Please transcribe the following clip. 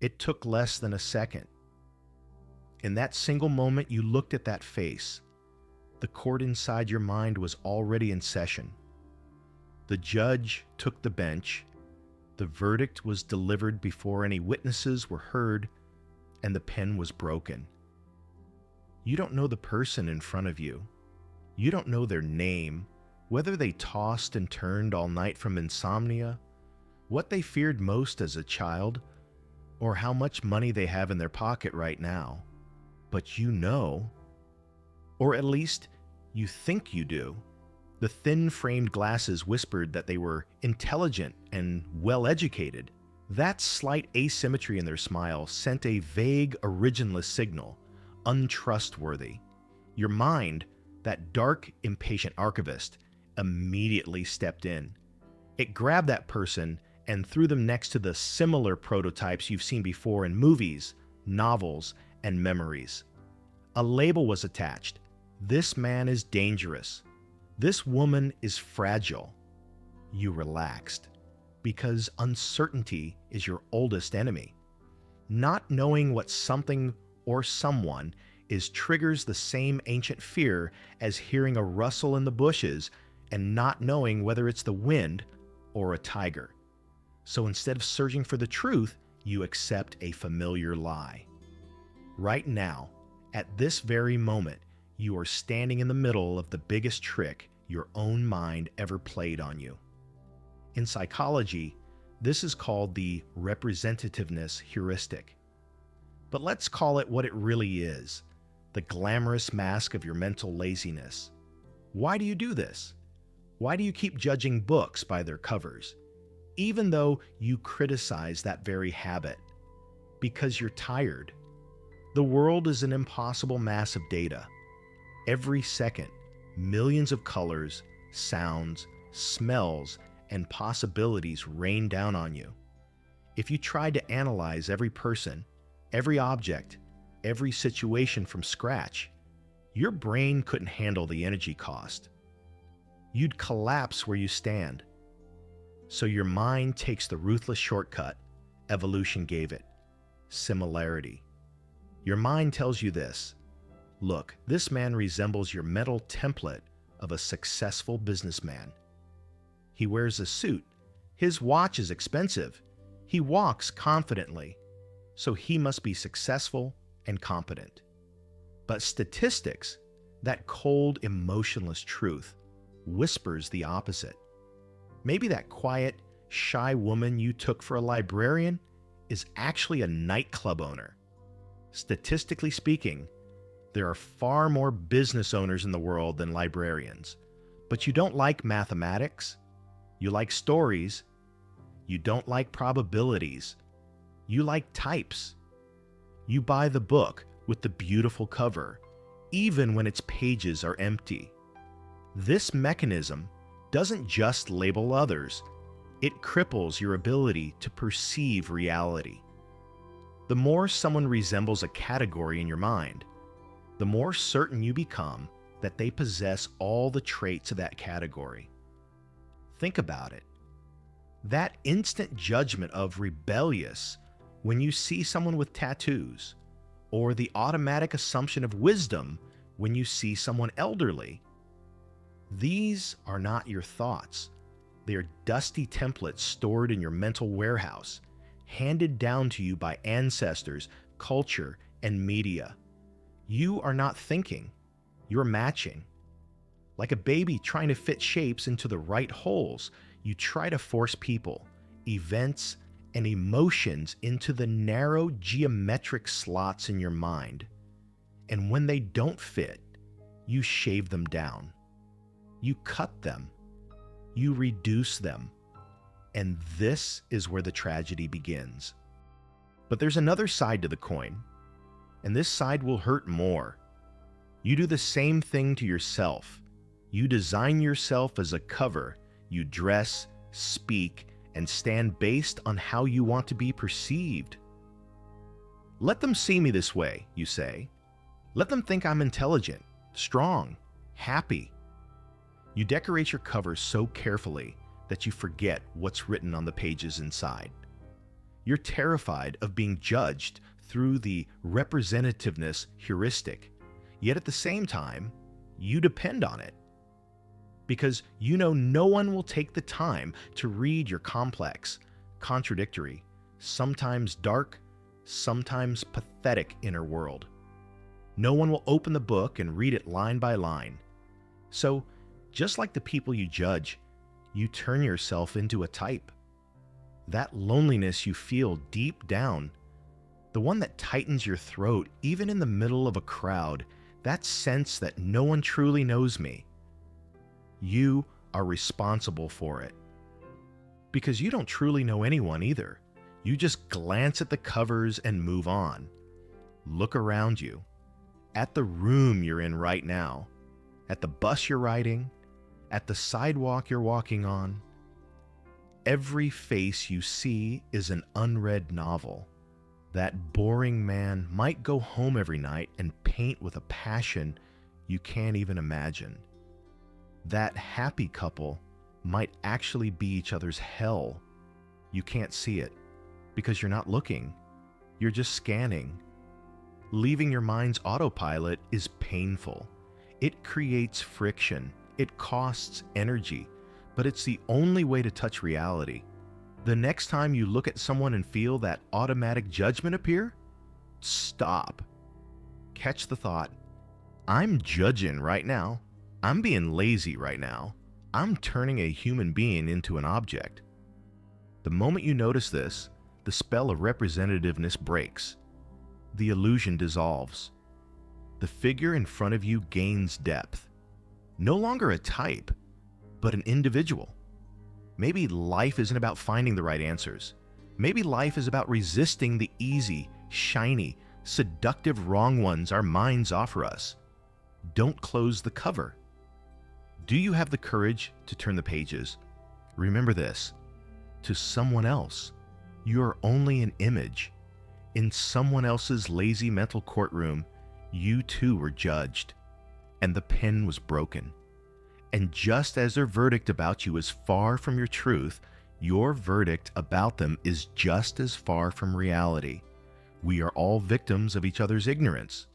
It took less than a second. In that single moment you looked at that face, the court inside your mind was already in session. The judge took the bench, the verdict was delivered before any witnesses were heard, and the pen was broken. You don't know the person in front of you. You don't know their name, whether they tossed and turned all night from insomnia, what they feared most as a child, or how much money they have in their pocket right now. But you know, or at least you think you do. The thin-framed glasses whispered that they were intelligent and well-educated. That slight asymmetry in their smile sent a vague, originless signal, untrustworthy. Your mind, that dark, impatient archivist, immediately stepped in. It grabbed that person and threw them next to the similar prototypes you've seen before in movies, novels, and memories. A label was attached. This man is dangerous. This woman is fragile. You relaxed, because uncertainty is your oldest enemy. Not knowing what something or someone is triggers the same ancient fear as hearing a rustle in the bushes and not knowing whether it's the wind or a tiger. So instead of searching for the truth, you accept a familiar lie. Right now, at this very moment, you are standing in the middle of the biggest trick your own mind ever played on you. In psychology, this is called the Representativeness Heuristic. But let's call it what it really is, the glamorous mask of your mental laziness. Why do you do this? Why do you keep judging books by their covers, even though you criticize that very habit? Because you're tired. The world is an impossible mass of data. Every second, millions of colors, sounds, smells, and possibilities rain down on you. If you tried to analyze every person, every object, every situation from scratch, your brain couldn't handle the energy cost. You'd collapse where you stand. So your mind takes the ruthless shortcut evolution gave it: similarity. Your mind tells you this: look, this man resembles your mental template of a successful businessman. He wears a suit. His watch is expensive. He walks confidently. So he must be successful and competent. But statistics, that cold, emotionless truth, whispers the opposite. Maybe that quiet, shy woman you took for a librarian is actually a nightclub owner. Statistically speaking, there are far more business owners in the world than librarians. But you don't like mathematics. You like stories. You don't like probabilities. You like types. You buy the book with the beautiful cover, even when its pages are empty. This mechanism doesn't just label others, it cripples your ability to perceive reality. The more someone resembles a category in your mind, the more certain you become that they possess all the traits of that category. Think about it. That instant judgment of rebellious when you see someone with tattoos, or the automatic assumption of wisdom when you see someone elderly. These are not your thoughts. They are dusty templates stored in your mental warehouse, handed down to you by ancestors, culture, and media. You are not thinking, you're matching. Like a baby trying to fit shapes into the right holes, you try to force people, events, and emotions into the narrow geometric slots in your mind. And when they don't fit, you shave them down. You cut them. You reduce them. And this is where the tragedy begins. But there's another side to the coin, and this side will hurt more. You do the same thing to yourself. You design yourself as a cover. You dress, speak, and stand based on how you want to be perceived. Let them see me this way, you say. Let them think I'm intelligent, strong, happy. You decorate your cover so carefully that you forget what's written on the pages inside. You're terrified of being judged through the representativeness heuristic, yet at the same time, you depend on it. Because you know no one will take the time to read your complex, contradictory, sometimes dark, sometimes pathetic inner world. No one will open the book and read it line by line. So, just like the people you judge, you turn yourself into a type. That loneliness you feel deep down, the one that tightens your throat even in the middle of a crowd, that sense that no one truly knows me. You are responsible for it. Because you don't truly know anyone either. You just glance at the covers and move on. Look around you, at the room you're in right now, at the bus you're riding, at the sidewalk you're walking on. Every face you see is an unread novel. That boring man might go home every night and paint with a passion you can't even imagine. That happy couple might actually be each other's hell. You can't see it because you're not looking. You're just scanning. Leaving your mind's autopilot is painful. It creates friction. It costs energy, but it's the only way to touch reality. The next time you look at someone and feel that automatic judgment appear, stop. Catch the thought, I'm judging right now. I'm being lazy right now. I'm turning a human being into an object. The moment you notice this, the spell of representativeness breaks. The illusion dissolves. The figure in front of you gains depth. No longer a type, but an individual. Maybe life isn't about finding the right answers. Maybe life is about resisting the easy, shiny, seductive wrong ones our minds offer us. Don't close the cover. Do you have the courage to turn the pages? Remember this, to someone else, you are only an image. In someone else's lazy mental courtroom, you too were judged, and the pen was broken. And just as their verdict about you is far from your truth, your verdict about them is just as far from reality. We are all victims of each other's ignorance.